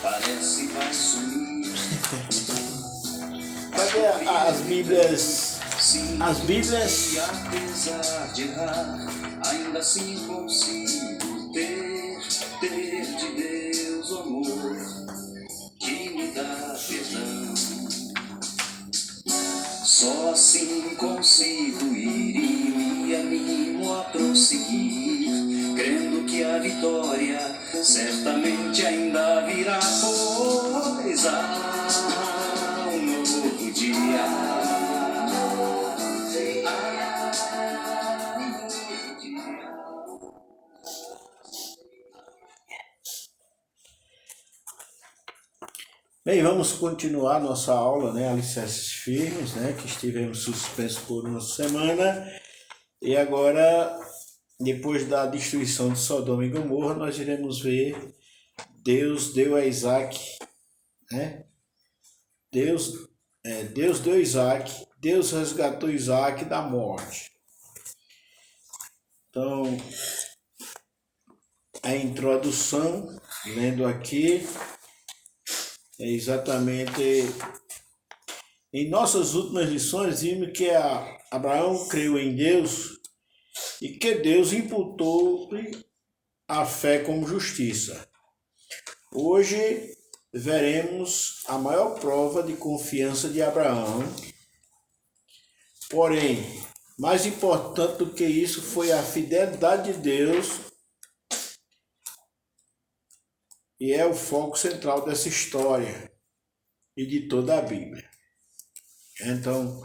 parece vai sumir. Cadê as Bíblias? As Bíblias. E apesar de errar, ainda assim consigo ter de Deus o amor que me dá perdão. Só assim consigo ir e me animo a prosseguir, crendo que a vitória certamente ainda virá, pois há um novo dia. Bem, vamos continuar nossa aula, né, Alicerces Firmes, né, que estivemos suspensos por uma semana. E agora, depois da destruição de Sodoma e Gomorra, nós iremos ver Deus deu a Isaac, né? Deus deu Isaac, Deus resgatou Isaac da morte. Então, a introdução, lendo aqui, é exatamente em nossas últimas lições vimos que Abraão creu em Deus e que Deus imputou-lhe a fé como justiça. Hoje veremos a maior prova de confiança de Abraão. Porém, mais importante do que isso foi a fidelidade de Deus, e é o foco central dessa história e de toda a Bíblia. Então,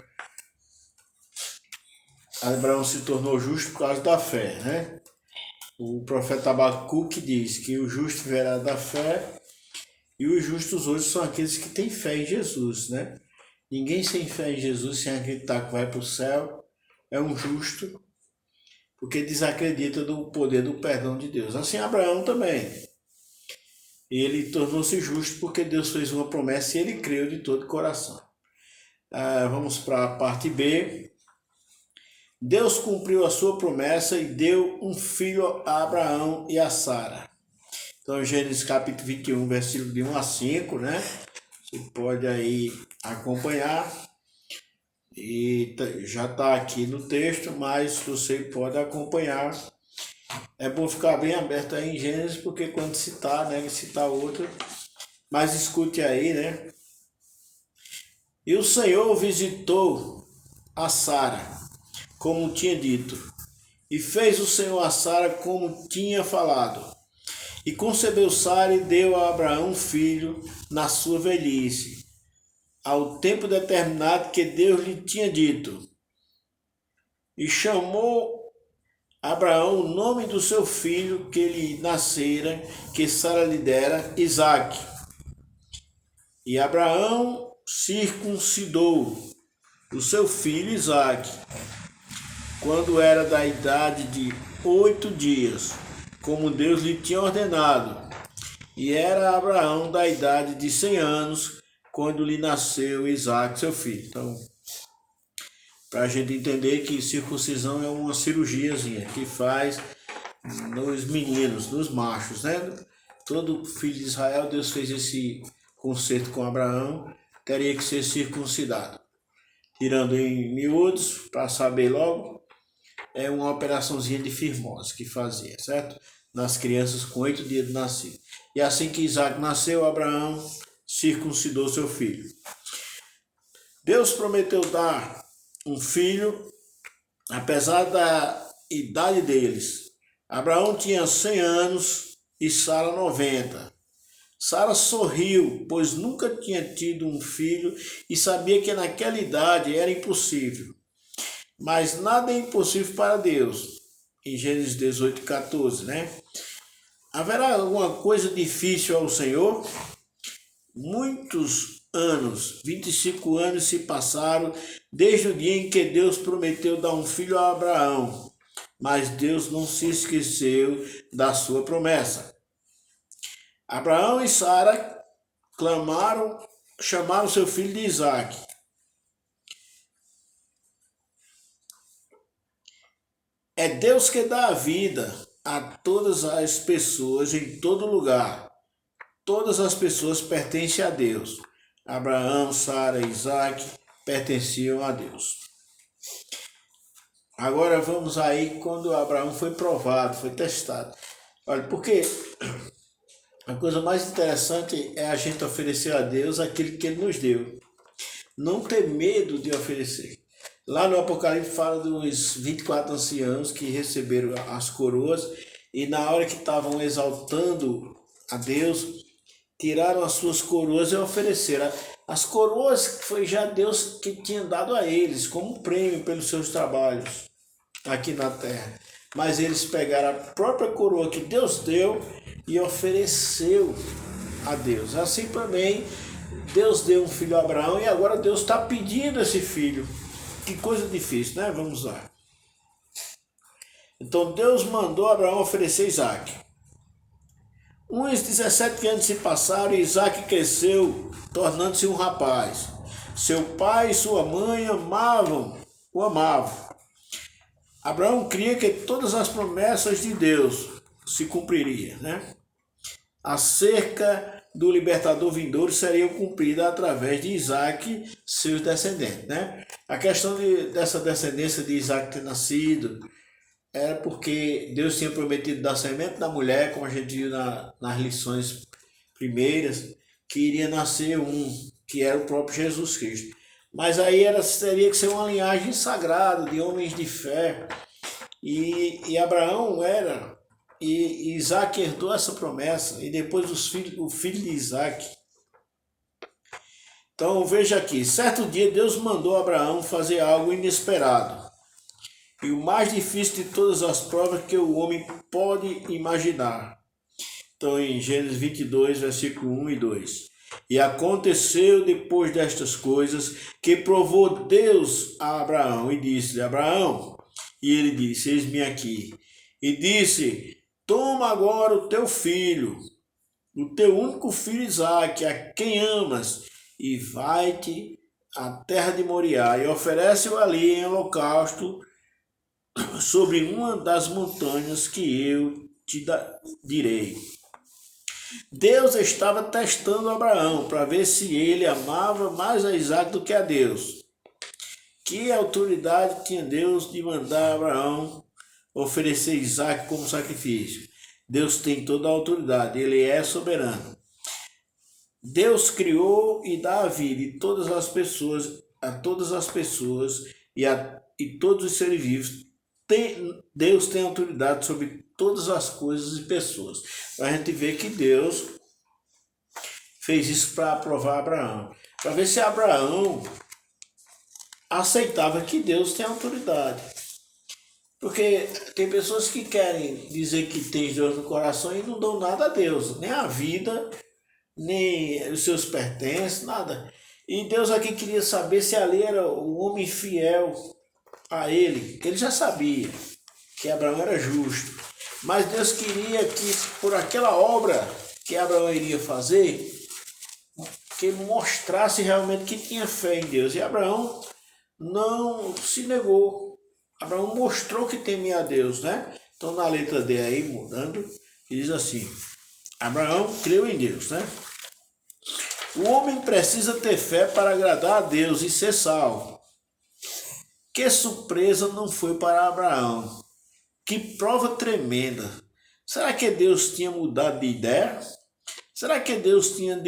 Abraão se tornou justo por causa da fé, né? O profeta Abacuque diz que o justo viverá da fé, e os justos hoje são aqueles que têm fé em Jesus, né? Ninguém sem fé em Jesus, sem acreditar que vai para o céu, é um justo, porque desacredita do poder do perdão de Deus. Assim Abraão também. Ele tornou-se justo porque Deus fez uma promessa e ele creu de todo o coração. Vamos para a parte B. Deus cumpriu a sua promessa e deu um filho a Abraão e a Sara. Então, Gênesis capítulo 21, versículo de 1 a 5, né? Você pode aí acompanhar. E já está aqui no texto, mas você pode acompanhar. É bom ficar bem aberto aí em Gênesis, porque quando citar, né, citar outro, mas escute aí, né? E o Senhor visitou a Sara, como tinha dito, e fez o Senhor a Sara como tinha falado. E concebeu Sara e deu a Abraão um filho na sua velhice, ao tempo determinado que Deus lhe tinha dito. E chamou Abraão o nome do seu filho que lhe nascera, que Sara lhe dera, Isaque. E Abraão circuncidou o seu filho Isaque, quando era da idade de 8 dias, como Deus lhe tinha ordenado. E era Abraão da idade de 100 anos, quando lhe nasceu Isaque, seu filho. Então, para a gente entender que circuncisão é uma cirurgiazinha que faz nos meninos, nos machos, né? Todo filho de Israel, Deus fez esse concerto com Abraão, teria que ser circuncidado. Tirando em miúdos, para saber logo, é uma operaçãozinha de firmose que fazia, certo? Nas crianças com 8 dias de nascido. E assim que Isaac nasceu, Abraão circuncidou seu filho. Deus prometeu dar um filho, apesar da idade deles. Abraão tinha 100 anos e Sara 90. Sara sorriu, pois nunca tinha tido um filho e sabia que naquela idade era impossível. Mas nada é impossível para Deus. Em Gênesis 18, 14, né? Haverá alguma coisa difícil ao Senhor? Muitos anos, 25 anos se passaram desde o dia em que Deus prometeu dar um filho a Abraão, mas Deus não se esqueceu da sua promessa. Abraão e Sara chamaram seu filho de Isaque. É Deus que dá a vida a todas as pessoas em todo lugar. todas as pessoas pertencem a Deus. Abraão, Sara, Isaac pertenciam a Deus. Agora vamos aí quando Abraão foi provado, foi testado. Olha, porque a coisa mais interessante é a gente oferecer a Deus aquilo que Ele nos deu. Não ter medo de oferecer. Lá no Apocalipse fala dos 24 anciãos que receberam as coroas e na hora que estavam exaltando a Deus, tiraram as suas coroas e ofereceram. As coroas foi já Deus que tinha dado a eles como prêmio pelos seus trabalhos aqui na terra. Mas eles pegaram a própria coroa que Deus deu e ofereceu a Deus. Assim também Deus deu um filho a Abraão e agora Deus está pedindo esse filho. Que coisa difícil, né? Vamos lá. Então Deus mandou Abraão oferecer Isaac. Uns 17 anos se passaram e Isaac cresceu, tornando-se um rapaz. Seu pai e sua mãe o amavam. Abraão cria que todas as promessas de Deus se cumpririam, né? Acerca do libertador vindouro seriam cumpridas através de Isaac, seus descendentes, né? A questão dessa descendência de Isaac ter nascido era porque Deus tinha prometido dar semente da mulher, como a gente viu nas lições primeiras, que iria nascer que era o próprio Jesus Cristo. Mas aí teria que ser uma linhagem sagrada, de homens de fé. E Abraão era, e Isaac herdou essa promessa, e depois o filho de Isaac. Então veja aqui, certo dia Deus mandou Abraão fazer algo inesperado. E o mais difícil de todas as provas que o homem pode imaginar. Então em Gênesis 22, versículo 1 e 2. E aconteceu depois destas coisas que provou Deus a Abraão e disse-lhe, Abraão, e ele disse, eis-me aqui. E disse, toma agora o teu filho, o teu único filho Isaque, a quem amas, e vai-te à terra de Moriá, e oferece-o ali em holocausto sobre uma das montanhas que eu te direi. Deus estava testando Abraão para ver se ele amava mais a Isaac do que a Deus. Que autoridade tinha Deus de mandar Abraão oferecer Isaac como sacrifício? Deus tem toda a autoridade, ele é soberano. Deus criou e dá a vida a todas as pessoas e todos os seres vivos. Deus tem autoridade sobre todas as coisas e pessoas. A gente vê que Deus fez isso para aprovar Abraão. Para ver se Abraão aceitava que Deus tem autoridade. Porque tem pessoas que querem dizer que tem Deus no coração e não dão nada a Deus. Nem a vida, nem os seus pertences, nada. E Deus aqui queria saber se ali era o homem fiel a ele, que ele já sabia que Abraão era justo, mas Deus queria que por aquela obra que Abraão iria fazer, que ele mostrasse realmente que tinha fé em Deus, e Abraão não se negou, Abraão mostrou que temia a Deus, né? Então na letra D aí, mudando, diz assim, Abraão creu em Deus, né? O homem precisa ter fé para agradar a Deus e ser salvo. Que surpresa não foi para Abraão. Que prova tremenda. Será que Deus tinha mudado de ideia? Será que Deus tinha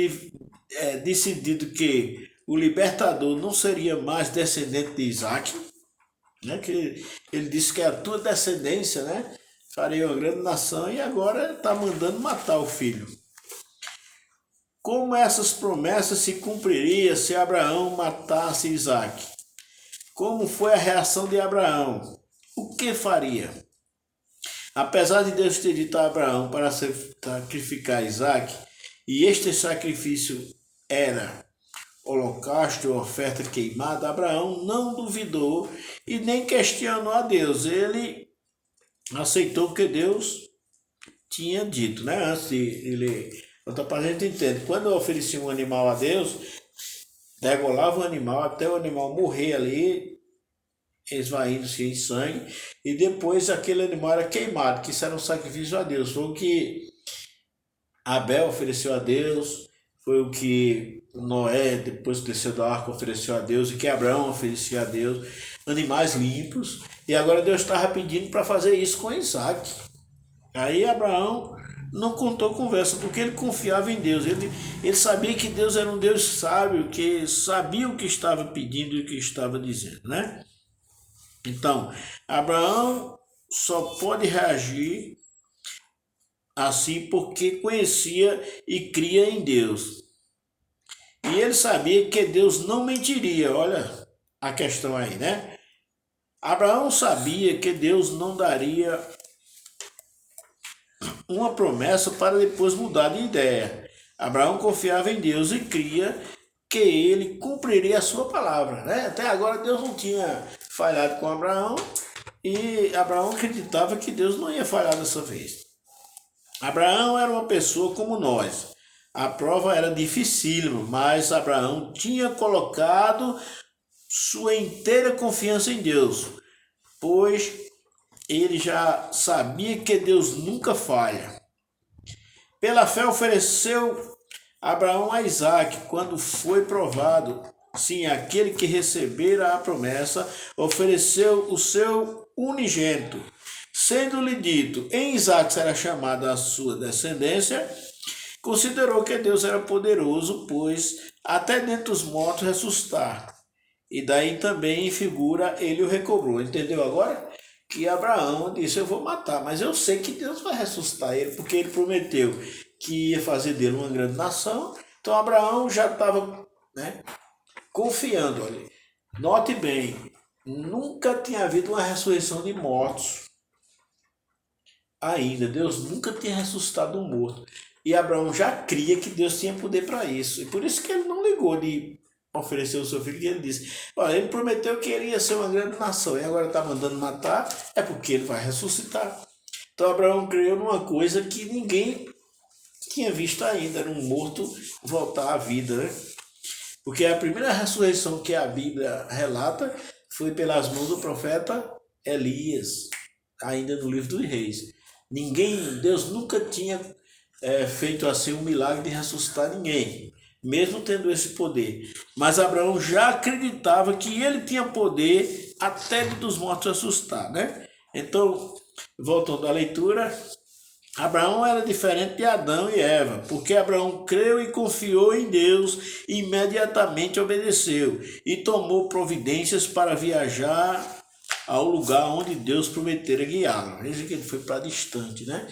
decidido que o libertador não seria mais descendente de Isaac? Né? Que ele disse que é a tua descendência, né? Farei uma grande nação e agora está mandando matar o filho. Como essas promessas se cumpririam se Abraão matasse Isaac? Como foi a reação de Abraão? O que faria? Apesar de Deus ter dito a Abraão para sacrificar Isaac, e este sacrifício era holocausto ou oferta queimada, Abraão não duvidou e nem questionou a Deus. Ele aceitou o que Deus tinha dito, né? Antes de ele... Então, para a gente entender, quando eu oferecia um animal a Deus, degolava o animal até o animal morrer ali, esvaindo-se em sangue, e depois aquele animal era queimado, que isso era um sacrifício a Deus. Foi o que Abel ofereceu a Deus, foi o que Noé, depois que desceu do arco, ofereceu a Deus, e que Abraão oferecia a Deus, animais limpos, e agora Deus estava pedindo para fazer isso com Isaac. Aí Abraão não contou conversa, porque ele confiava em Deus, ele sabia que Deus era um Deus sábio, que sabia o que estava pedindo e o que estava dizendo, né? Então, Abraão só pode reagir assim porque conhecia e cria em Deus. E ele sabia que Deus não mentiria, olha a questão aí, né? Abraão sabia que Deus não daria uma promessa para depois mudar de ideia. Abraão confiava em Deus e cria que ele cumpriria a sua palavra, né? Até agora Deus não tinha falhado com Abraão e Abraão acreditava que Deus não ia falhar dessa vez. Abraão era uma pessoa como nós. A prova era dificílima, mas Abraão tinha colocado sua inteira confiança em Deus, pois ele já sabia que Deus nunca falha. Pela fé ofereceu Abraão a Isaac quando foi provado. Sim, aquele que recebera a promessa ofereceu o seu unigênito. Sendo-lhe dito, em Isaac será chamada a sua descendência, considerou que Deus era poderoso, pois até dentre os mortos ressuscitar. E daí também em figura ele o recobrou. Entendeu agora? Que Abraão disse, eu vou matar, mas eu sei que Deus vai ressuscitar ele, porque ele prometeu que ia fazer dele uma grande nação. Então Abraão já estava, né, confiando. Olha. Note bem, nunca tinha havido uma ressurreição de mortos ainda. Deus nunca tinha ressuscitado um morto. E Abraão já cria que Deus tinha poder para isso. E por isso que ele não ligou de oferecer o seu filho, e ele disse, olha, ele prometeu que ele ia ser uma grande nação, e agora está mandando matar, é porque ele vai ressuscitar. Então Abraão creu numa coisa que ninguém tinha visto ainda, era um morto voltar à vida, né? Porque a primeira ressurreição que a Bíblia relata foi pelas mãos do profeta Elias, ainda no livro dos Reis. Deus nunca tinha feito assim um milagre de ressuscitar ninguém, mesmo tendo esse poder. Mas Abraão já acreditava que ele tinha poder até dos mortos ressuscitar, né? Então, voltando à leitura, Abraão era diferente de Adão e Eva, porque Abraão creu e confiou em Deus e imediatamente obedeceu e tomou providências para viajar ao lugar onde Deus prometera guiá-lo. Veja que ele foi para distante, né?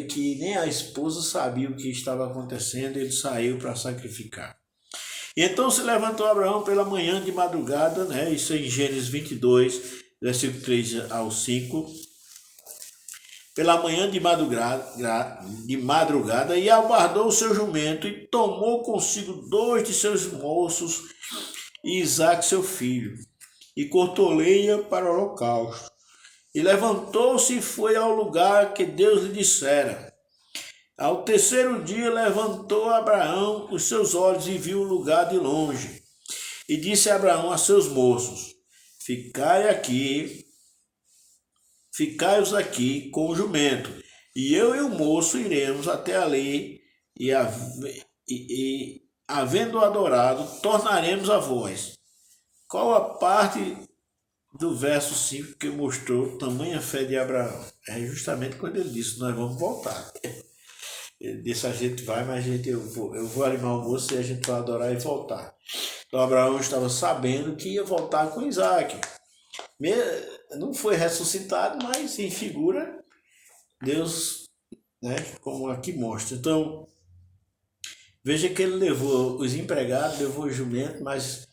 Que nem a esposa sabia o que estava acontecendo, ele saiu para sacrificar. E então se levantou Abraão pela manhã de madrugada, né? Isso é em Gênesis 22, versículo 3 ao 5. Pela manhã de madrugada, e albardou o seu jumento, e tomou consigo 2 de seus moços, e Isaque seu filho, e cortou lenha para o holocausto. E levantou-se e foi ao lugar que Deus lhe dissera. Ao terceiro dia levantou Abraão os seus olhos e viu o lugar de longe. E disse Abraão a seus moços, ficai-os aqui com o jumento, e eu e o moço iremos até ali, e havendo adorado, tornaremos a vós. Qual a parte do verso 5 que mostrou tamanha fé de Abraão? É justamente quando ele disse, nós vamos voltar. Ele disse, a gente vai, mas eu vou animar o moço e a gente vai adorar e voltar. Então Abraão estava sabendo que ia voltar com Isaac. Não foi ressuscitado, mas em figura, Deus, né, como aqui mostra. Então, veja que ele levou os empregados, levou o jumento, mas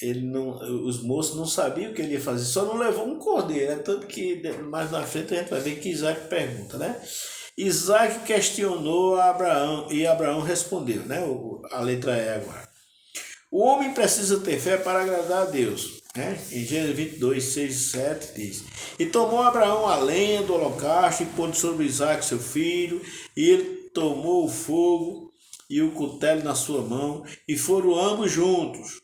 os moços não sabiam o que ele ia fazer, só não levou um cordeiro, né? Tanto que mais na frente a gente vai ver que Isaac pergunta, né? Isaac questionou a Abraão e Abraão respondeu, né? A letra E agora. O homem precisa ter fé para agradar a Deus, né? Em Gênesis 22, 6 e 7 diz, e tomou Abraão a lenha do holocausto e pôs sobre Isaac seu filho, e ele tomou o fogo e o cutelo na sua mão, e foram ambos juntos.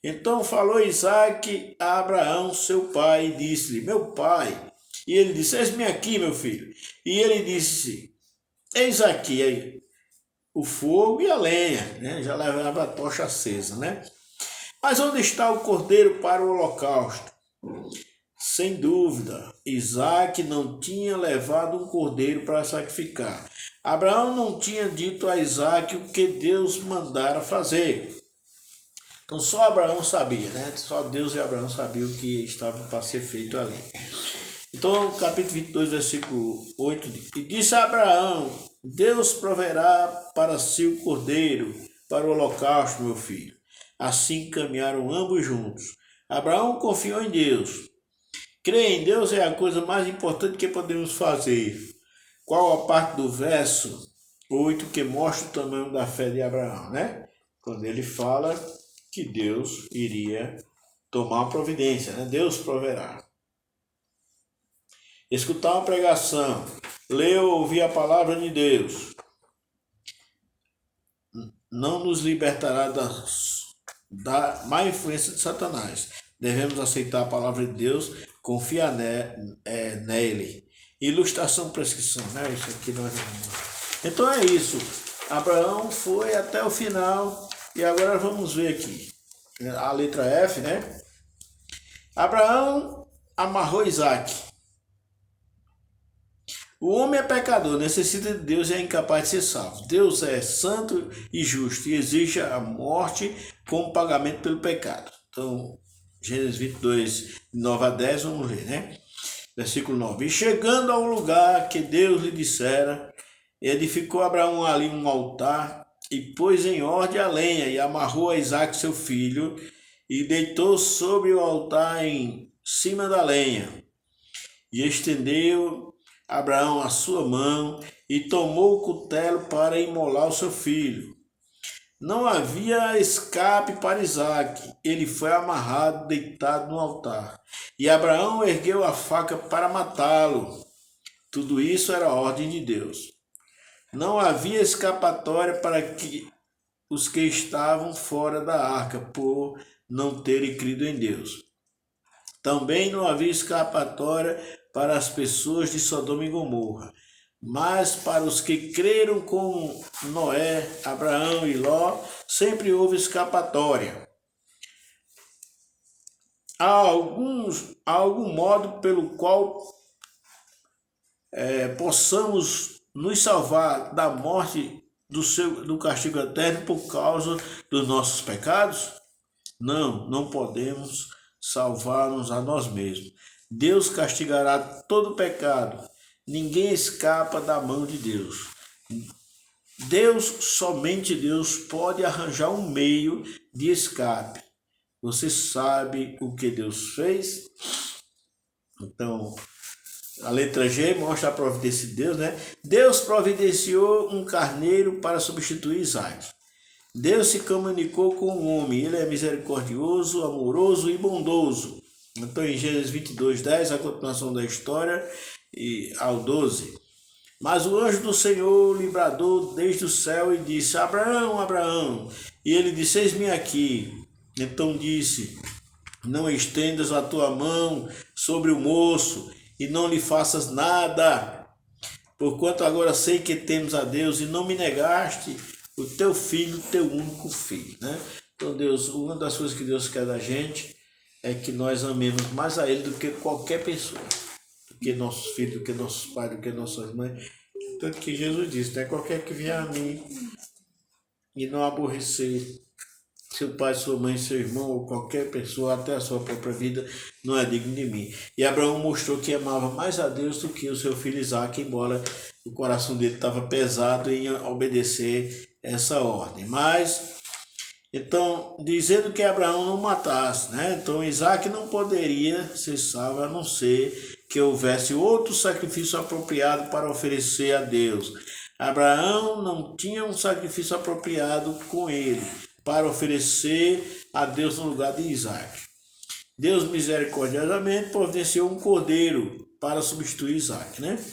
Então falou Isaac a Abraão, seu pai, e disse-lhe, meu pai. E ele disse, eis-me aqui, meu filho. E ele disse, eis aqui. o fogo e a lenha, né? Já levava a tocha acesa, né? Mas onde está o cordeiro para o holocausto? Sem dúvida, Isaac não tinha levado um cordeiro para sacrificar. Abraão não tinha dito a Isaac o que Deus mandara fazer. Então só Abraão sabia, né? Só Deus e Abraão sabiam o que estava para ser feito ali. Então, capítulo 22, versículo 8, diz: E disse a Abraão: Deus proverá para si o cordeiro para o holocausto, meu filho. Assim caminharam ambos juntos. Abraão confiou em Deus. Crer em Deus é a coisa mais importante que podemos fazer. Qual a parte do verso 8 que mostra o tamanho da fé de Abraão, né? Quando ele fala que Deus iria tomar uma providência, né? Deus proverá. Escutar uma pregação, ler ou ouvir a palavra de Deus, não nos libertará da má influência de Satanás. Devemos aceitar a palavra de Deus, confiar nele. Ilustração, prescrição, né? Isso aqui nós vamos. Então é isso. Abraão foi até o final e agora vamos ver aqui a letra F, né? Abraão amarrou Isaac. O homem é pecador, necessita de Deus e é incapaz de ser salvo. Deus é santo e justo e exige a morte como pagamento pelo pecado. Então, Gênesis 22, 9 a 10, vamos ler, né? Versículo 9. E chegando ao lugar que Deus lhe dissera, edificou Abraão ali um altar e pôs em ordem a lenha e amarrou a Isaque seu filho e deitou sobre o altar em cima da lenha. E estendeu Abraão a sua mão e tomou o cutelo para imolar o seu filho. Não havia escape para Isaque, ele foi amarrado, deitado no altar. E Abraão ergueu a faca para matá-lo. Tudo isso era a ordem de Deus. Não havia escapatória para os que estavam fora da arca, por não terem crido em Deus. Também não havia escapatória para as pessoas de Sodoma e Gomorra, mas para os que creram como Noé, Abraão e Ló, sempre houve escapatória. Há algum modo pelo qual possamos nos salvar da morte do castigo eterno por causa dos nossos pecados? Não podemos salvar-nos a nós mesmos. Deus castigará todo pecado. Ninguém escapa da mão de Deus. Somente Deus pode arranjar um meio de escape. Você sabe o que Deus fez? Então, a letra G mostra a providência de Deus, né? Deus providenciou um carneiro para substituir Isaac. Deus se comunicou com o homem. Ele é misericordioso, amoroso e bondoso. Então, em Gênesis 22, 10, a continuação da história, e ao 12. Mas o anjo do Senhor lhe bradou desde o céu e disse: Abraão, Abraão. E ele disse: Eis-me aqui. Então disse: Não estendas a tua mão sobre o moço e não lhe faças nada, porquanto agora sei que temes a Deus e não me negaste o teu filho, teu único filho, né? Então Deus, uma das coisas que Deus quer da gente é que nós amemos mais a Ele do que qualquer pessoa, do que nossos filhos, do que nossos pais, do que nossas mães. Tanto que Jesus disse, né? Qualquer que vier a mim e não aborrecer seu pai, sua mãe, seu irmão ou qualquer pessoa, até a sua própria vida, não é digno de mim. E Abraão mostrou que amava mais a Deus do que o seu filho Isaac, embora o coração dele estava pesado em obedecer essa ordem. Mas, então, dizendo que Abraão não matasse, né? Então Isaac não poderia ser salvo a não ser que houvesse outro sacrifício apropriado para oferecer a Deus. Abraão não tinha um sacrifício apropriado com ele para oferecer a Deus no lugar de Isaac. Deus misericordiosamente providenciou um cordeiro para substituir Isaac, né?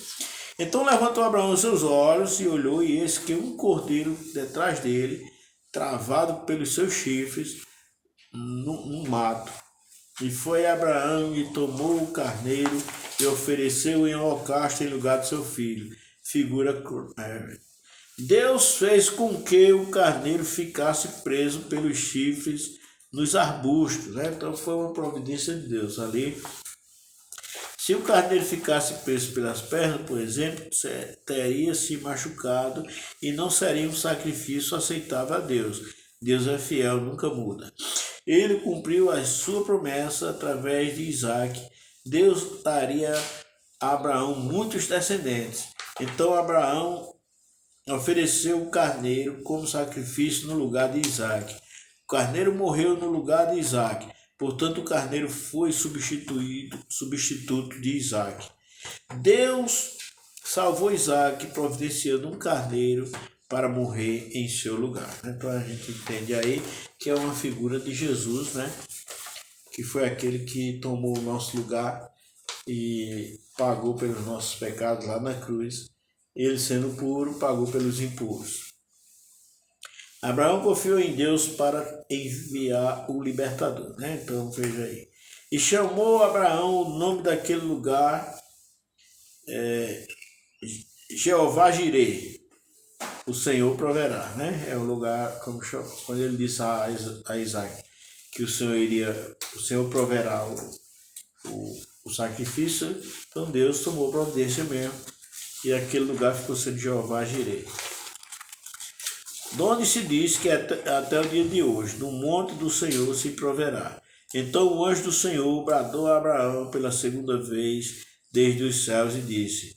Então levantou Abraão os seus olhos e olhou, e eis que um cordeiro detrás dele, travado pelos seus chifres, no mato. E foi Abraão e tomou o carneiro e ofereceu em holocausto em lugar de seu filho. Deus fez com que o carneiro ficasse preso pelos chifres nos arbustos, né? Então foi uma providência de Deus ali. Se o carneiro ficasse preso pelas pernas, por exemplo, teria se machucado e não seria um sacrifício aceitável a Deus. Deus é fiel, nunca muda. Ele cumpriu a sua promessa através de Isaac. Deus daria a Abraão muitos descendentes. Então Abraão ofereceu o carneiro como sacrifício no lugar de Isaac. O carneiro morreu no lugar de Isaac. Portanto, o carneiro foi substituto de Isaac. Deus salvou Isaac providenciando um carneiro para morrer em seu lugar. Então a gente entende aí que é uma figura de Jesus, né? Que foi aquele que tomou o nosso lugar e pagou pelos nossos pecados lá na cruz. Ele, sendo puro, pagou pelos impuros. Abraão confiou em Deus para enviar o libertador, né? Então veja aí. E chamou Abraão o nome daquele lugar, Jeová Jireh, o Senhor proverá, né? É o lugar, como quando ele disse a Isaac que o Senhor proverá o sacrifício, então Deus tomou providência mesmo, e aquele lugar ficou sendo Jeová Jireh. Donde se diz que até o dia de hoje, no monte do Senhor se proverá. Então o anjo do Senhor bradou a Abraão pela segunda vez desde os céus e disse: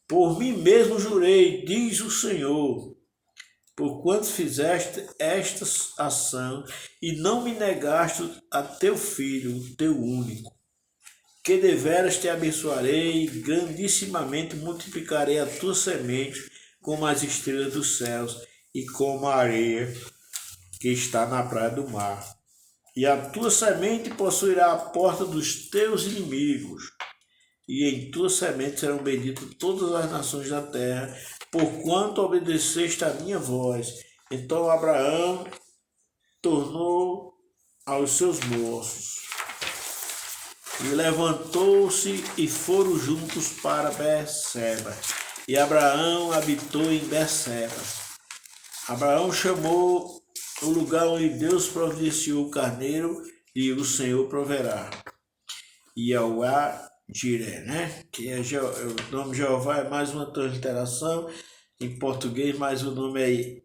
Por mim mesmo jurei, diz o Senhor, porquanto fizeste esta ação e não me negaste a teu filho, o teu único, que deveras te abençoarei, grandissimamente multiplicarei a tua semente como as estrelas dos céus e como a areia que está na praia do mar. E a tua semente possuirá a porta dos teus inimigos, e em tua semente serão benditas todas as nações da terra, porquanto obedeceste a minha voz. Então Abraão tornou aos seus moços, e levantou-se e foram juntos para Berseba. E Abraão habitou em Berseba. Abraão chamou o lugar onde Deus providenciou o carneiro e o Senhor proverá. Jeová Jireh, né? Que é o nome Jeová é mais uma transliteração em português, mas o nome é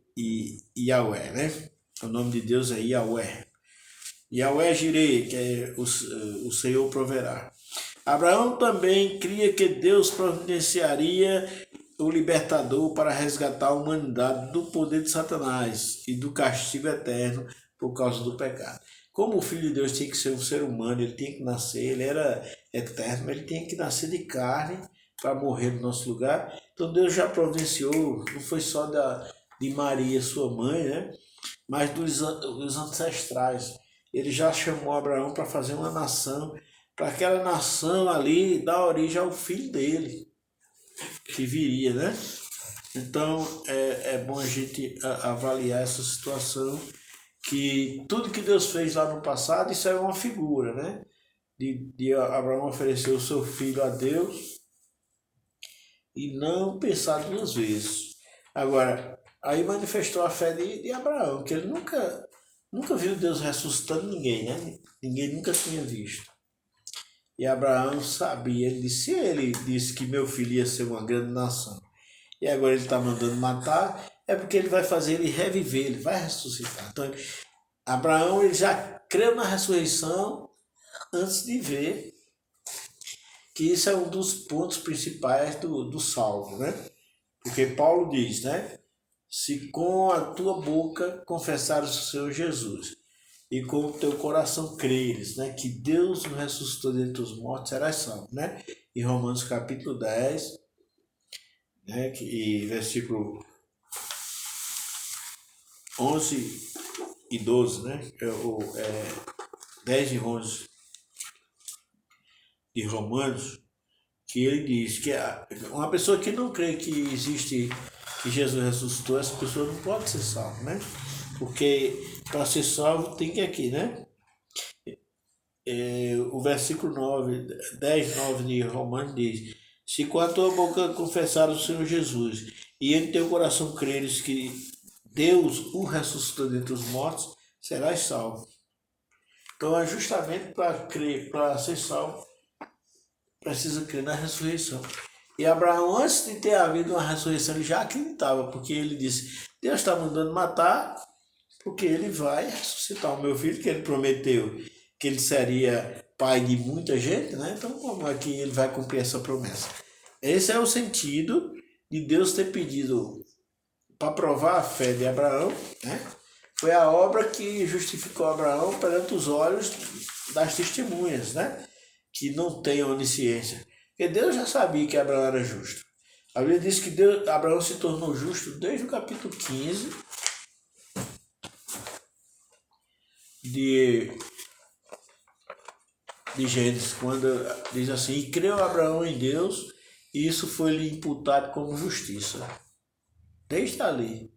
Yahweh, né? O nome de Deus é Yahweh. Yahweh Jireh, que é o Senhor proverá. Abraão também cria que Deus providenciaria o libertador para resgatar a humanidade do poder de Satanás e do castigo eterno por causa do pecado. Como o Filho de Deus tinha que ser um ser humano, ele tinha que nascer, ele era eterno, mas ele tinha que nascer de carne para morrer no nosso lugar. Então Deus já providenciou, não foi só de Maria, sua mãe, né? Mas dos ancestrais. Ele já chamou Abraão para fazer uma nação, para aquela nação ali dar origem ao filho dele, que viria, né? Então é bom a gente avaliar essa situação, que tudo que Deus fez lá no passado, isso é uma figura, né? De Abraão oferecer o seu filho a Deus e não pensar duas vezes. Agora, aí manifestou a fé de Abraão, que ele nunca viu Deus ressuscitando ninguém, né? Ninguém nunca tinha visto. E Abraão sabia, ele disse que meu filho ia ser uma grande nação. E agora ele está mandando matar, é porque ele vai fazer ele reviver, ele vai ressuscitar. Então, Abraão ele já creu na ressurreição antes de ver que isso é um dos pontos principais do salvo, né? Porque Paulo diz, né? Se com a tua boca confessares o Senhor Jesus e com o teu coração creres, né, que Deus o ressuscitou dentre os mortos, serás salvo, né? Em Romanos capítulo 10, né, e versículo 11 e 12, né? 10 e 11 de Romanos, que ele diz que uma pessoa que não crê que existe, que Jesus ressuscitou, essa pessoa não pode ser salva, né? Porque para ser salvo tem que ir aqui, né? O versículo 10, 9 de Romanos diz: Se com a tua boca confessar o Senhor Jesus e ele tem o coração crer que Deus o ressuscitou dentre os mortos, serás salvo. Então é justamente para crer, para ser salvo, precisa crer na ressurreição. E Abraão, antes de ter havido uma ressurreição, ele já acreditava, porque ele disse, Deus está mandando matar, porque ele vai ressuscitar o meu filho, que ele prometeu que ele seria pai de muita gente, né? Então como é que ele vai cumprir essa promessa? Esse é o sentido de Deus ter pedido para provar a fé de Abraão, né? Foi a obra que justificou Abraão perante os olhos das testemunhas, né? Que não tem onisciência. Porque Deus já sabia que Abraão era justo. A Bíblia diz que Abraão se tornou justo desde o capítulo 15 de Gênesis, quando diz assim, e creu Abraão em Deus, e isso foi-lhe imputado como justiça. Desde ali.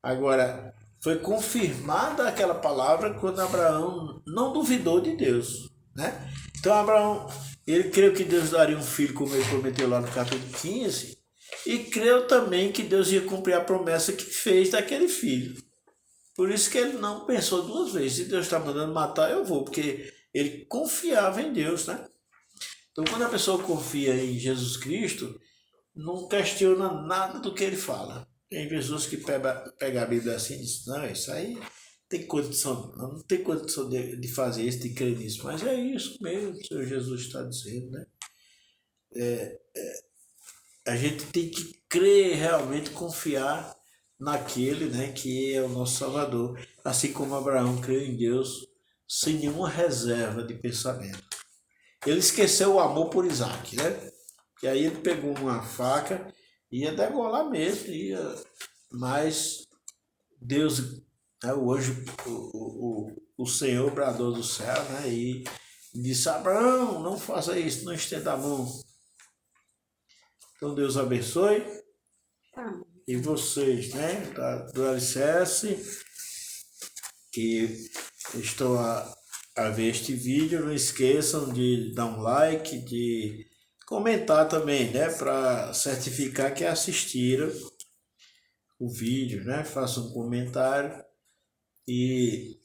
Agora, foi confirmada aquela palavra quando Abraão não duvidou de Deus, né? Então Abraão, ele creu que Deus daria um filho, como ele prometeu lá no capítulo 15, e creu também que Deus ia cumprir a promessa que fez daquele filho. Por isso que ele não pensou duas vezes, se Deus está mandando matar, eu vou, porque ele confiava em Deus, né? Então quando a pessoa confia em Jesus Cristo, não questiona nada do que ele fala. Tem pessoas que pegam a Bíblia assim e dizem, não, isso aí tem condição, não tem condição de fazer isso, de crer nisso. Mas é isso mesmo que o Senhor Jesus está dizendo, né? A gente tem que crer realmente, confiar naquele, né, que é o nosso Salvador. Assim como Abraão creu em Deus sem nenhuma reserva de pensamento. Ele esqueceu o amor por Isaac, né? E aí ele pegou uma faca, ia degolar mesmo, mas Deus, né, o anjo, o Senhor bradou do céu, né, e disse, Abraão, não faça isso, não estenda a mão. Então Deus abençoe. E vocês, né, do Alicerce, que estão a ver este vídeo, não esqueçam de dar um like, de comentar também, né, para certificar que assistiram o vídeo, né, façam um comentário e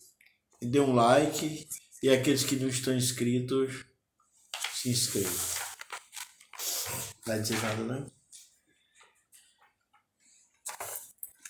dê um like, e aqueles que não estão inscritos, se inscrevam. Não vai dizer nada, né?